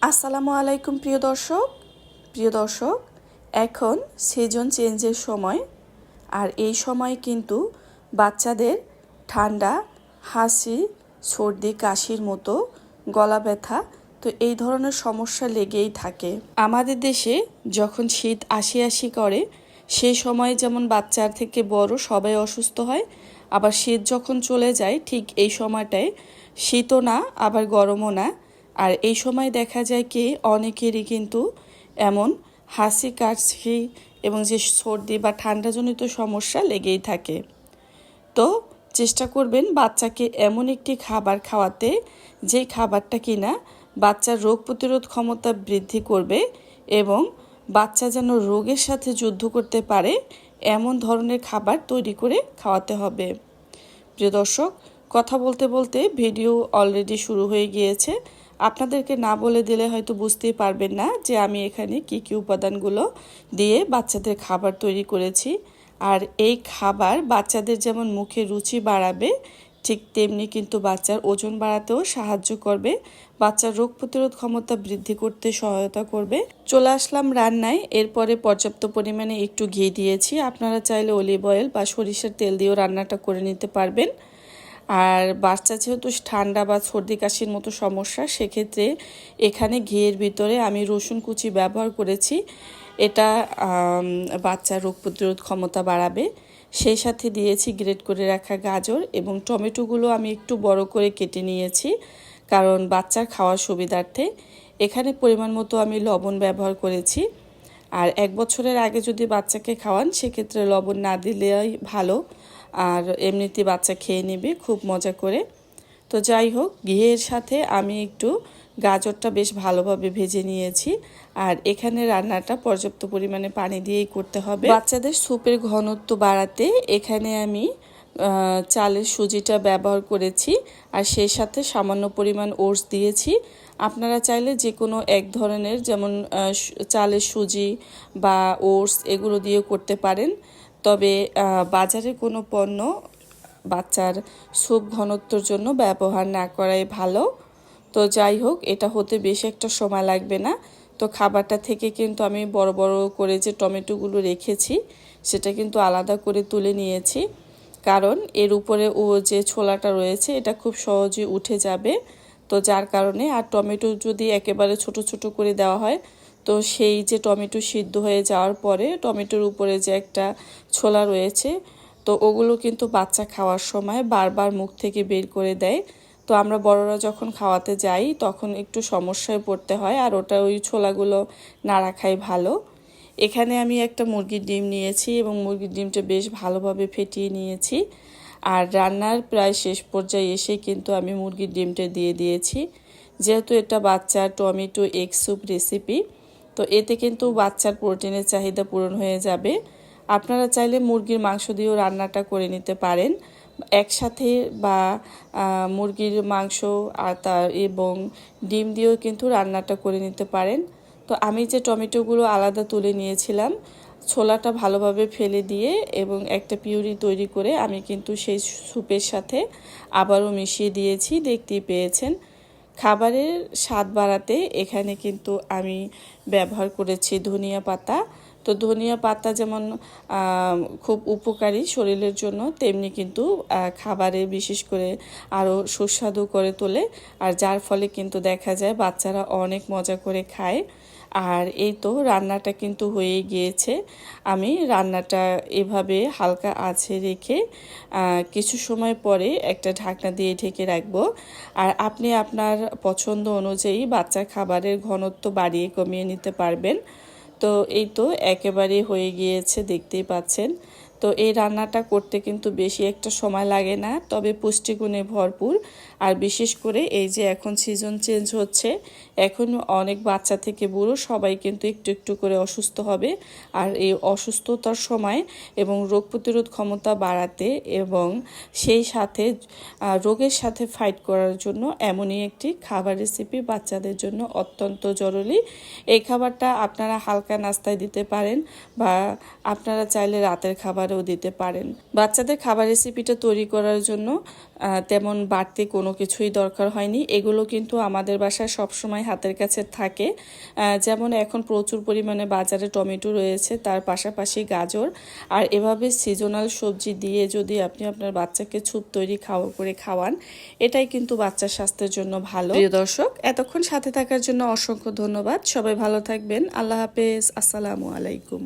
আসসালামু আলাইকুম প্রিয় দর্শক এখন সিজন চেঞ্জের সময়। আর এই সময় কিন্তু বাচ্চাদের ঠান্ডা, হাসি, সর্দি, কাশির মতো গলা ব্যথা, তো এই ধরনের সমস্যা লেগেই থাকে। আমাদের দেশে যখন শীত আসি আসি করে সেই সময় যেমন বাচ্চার থেকে বড় সবাই অসুস্থ হয়, আবার শীত যখন চলে যায় ঠিক এই সময়টায় শীতও না আবার গরমও না। আর এই সময় দেখা যায় কি অনেকেরই কিন্তু এমন হাসি, কাশি এবং যে সর্দি বা ঠান্ডাজনিত সমস্যা লেগেই থাকে। তো চেষ্টা করবেন বাচ্চাকে এমন একটি খাবার খাওয়াতে যে খাবারটা কিনা বাচ্চার রোগ প্রতিরোধ ক্ষমতা বৃদ্ধি করবে এবং বাচ্চা যেন রোগের সাথে যুদ্ধ করতে পারে এমন ধরনের খাবার তৈরি করে খাওয়াতে হবে। প্রিয় দর্শক, কথা বলতে বলতে ভিডিও অলরেডি শুরু হয়ে গিয়েছে। আপনাদেরকে না বলে দিলে হয়তো বুঝতেই পারবেন না যে আমি এখানে কি কি উপাদানগুলো দিয়ে বাচ্চাদের খাবার তৈরি করেছি। আর এই খাবার বাচ্চাদের যেমন মুখে রুচি বাড়াবে, ঠিক তেমনি কিন্তু বাচ্চার ওজন বাড়াতেও সাহায্য করবে, বাচ্চার রোগ প্রতিরোধ ক্ষমতা বৃদ্ধি করতে সহায়তা করবে। চলে আসলাম রান্নায়। এরপরে পর্যাপ্ত পরিমাণে একটু ঘি দিয়েছি। আপনারা চাইলে অলিভ অয়েল বা সরিষার তেল দিয়েও রান্নাটা করে নিতে পারবেন। আর বাচ্চা যেহেতু ঠান্ডা বা সর্দি কাশির মতো সমস্যা, সেক্ষেত্রে এখানে ঘিয়ের ভিতরে আমি রসুন কুচি ব্যবহার করেছি। এটা বাচ্চার রোগ প্রতিরোধ ক্ষমতা বাড়াবে। সেই সাথে দিয়েছি গ্রেট করে রাখা গাজর এবং টমেটোগুলো আমি একটু বড় করে কেটে নিয়েছি কারণ বাচ্চার খাওয়ার সুবিধার্থে। এখানে পরিমাণ মতো আমি লবণ ব্যবহার করেছি। আর 1 বছরের আগে যদি বাচ্চাকে খাওয়ান সেক্ষেত্রে লবণ না দিলেই ভালো, আর এমনিতে বাচ্চা খেয়ে নেবে খুব মজা করে। তো যাই হোক, ঘিয়ের সাথে আমি একটু গাজরটা বেশ ভালোভাবে ভেজে নিয়েছি। আর এখানে রান্নাটা পর্যাপ্ত পরিমাণে পানি দিয়েই করতে হবে। বাচ্চাদের স্যুপের ঘনত্ব বাড়াতে এখানে আমি চালের সুজিটা ব্যবহার করেছি আর সেই সাথে সামান্য পরিমাণ ওটস দিয়েছি। আপনারা চাইলে যে কোনো এক ধরনের, যেমন চালের সুজি বা ওটস এগুলো দিয়েও করতে পারেন। তবে বাজারে কোনো পণ্য বাচ্চার স্যুপ ঘনত্বর জন্য ব্যবহার না করাই ভালো। তো যাই হোক, এটা হতে বেশি একটা সময় লাগবে না। তো খাবারটা থেকে কিন্তু আমি বড় বড় করে যে টমেটোগুলো রেখেছি সেটা কিন্তু আলাদা করে তুলে নিয়েছি, কারণ এর উপরে যে ছোলাটা রয়েছে এটা খুব সহজে উঠে যাবে। তো যার কারণে, আর টমেটো যদি একেবারে ছোট ছোট করে দেওয়া হয় তো সেই যে টমেটো সিদ্ধ হয়ে যাওয়ার পরে টমেটোর উপরে যে একটা ছোলা রয়েছে, তো ওগুলো কিন্তু বাচ্চা খাওয়ার সময় বারবার মুখ থেকে বের করে দেয়। তো আমরা বড়রা যখন খাওয়াতে যাই তখন একটু সমস্যায় পড়তে হয়, আর ওই ছোলাগুলো না রাখাই ভালো। এখানে আমি একটা মুরগির ডিম নিয়েছি এবং মুরগির ডিমটা বেশ ভালোভাবে ফেটিয়ে নিয়েছি। আর রান্নার প্রায় শেষ পর্যায়ে এসে কিন্তু আমি মুরগির ডিমটা দিয়ে দিয়েছি। যেহেতু এটা বাচ্চার টমেটো এগ স্যুপ রেসিপি, তো এতে কিন্তু বাচ্চার প্রোটিনের চাহিদা পূরণ হয়ে যাবে। আপনারা চাইলে মুরগির মাংস দিয়েও রান্নাটা করে নিতে পারেন একসাথে, বা মুরগির মাংস আর এবং ডিম দিয়েও কিন্তু রান্নাটা করে নিতে পারেন। তো আমি যে টমেটোগুলো আলাদা তুলে নিয়েছিলাম, ছোলাটা ভালোভাবে ফেলে দিয়ে এবং একটা পিউরি তৈরি করে আমি কিন্তু সেই স্যুপের সাথে আবারও মিশিয়ে দিয়েছি, দেখতেই পেয়েছেন। খাবারের স্বাদ বাড়াতে এখানে কিন্তু আমি ব্যবহার করেছি ধনিয়া পাতা। তো ধনিয়া পাতা যেমন খুব উপকারী শরীরের জন্য, তেমনি কিন্তু খাবারে বিশেষ করে আরও সুস্বাদু করে তোলে, আর যার ফলে কিন্তু দেখা যায় বাচ্চারা অনেক মজা করে খায়। আর এই তো রান্নাটা কিন্তু হয়ে গিয়েছে। আমি রান্নাটা এভাবে হালকা আঁচে রেখে কিছু সময় পরে একটা ঢাকনা দিয়ে ঢেকে রাখবো। আর আপনি আপনার পছন্দ অনুযায়ী বাচ্চার খাবারের ঘনত্ব বাড়িয়ে কমিয়ে নিতে পারবেন। তো এই তো একেবারে হয়ে গিয়েছে, দেখতেই পাচ্ছেন। তো এই রান্নাটা করতে কিন্তু বেশি একটা সময় লাগে না, তবে পুষ্টিগুণে ভরপুর। আর বিশেষ করে এই যে এখন সিজন চেঞ্জ হচ্ছে, এখন অনেক বাচ্চা থেকে বুড়ো সবাই কিন্তু একটু একটু করে অসুস্থ হবে। আর এই অসুস্থতার সময় এবং রোগ প্রতিরোধ ক্ষমতা বাড়াতে এবং সেই সাথে রোগের সাথে ফাইট করার জন্য এমনই একটি খাবার রেসিপি বাচ্চাদের জন্য অত্যন্ত জরুরি। এই খাবারটা আপনারা হালকা নাস্তায় দিতে পারেন, বা আপনারা চাইলে রাতের খাবারে আকারেও দিতে পারেন। বাচ্চাদের খাবার রেসিপিটা তৈরি করার জন্য তেমন বাড়তি কোনো কিছুই দরকার হয়নি। এগুলো কিন্তু আমাদের বাসায় সবসময় হাতের কাছে থাকে। যেমন এখন প্রচুর পরিমাণে বাজারে টমেটো রয়েছে, তার পাশাপাশি গাজর, আর এভাবে সিজনাল সবজি দিয়ে যদি আপনি আপনার বাচ্চাকে স্যুপ তৈরি করে খাওয়ান, এটাই কিন্তু বাচ্চার স্বাস্থ্যের জন্য ভালো। প্রিয় দর্শক, এতক্ষণ সাথে থাকার জন্য অসংখ্য ধন্যবাদ। সবাই ভালো থাকবেন। আল্লাহ হাফেজ। আসসালামু আলাইকুম।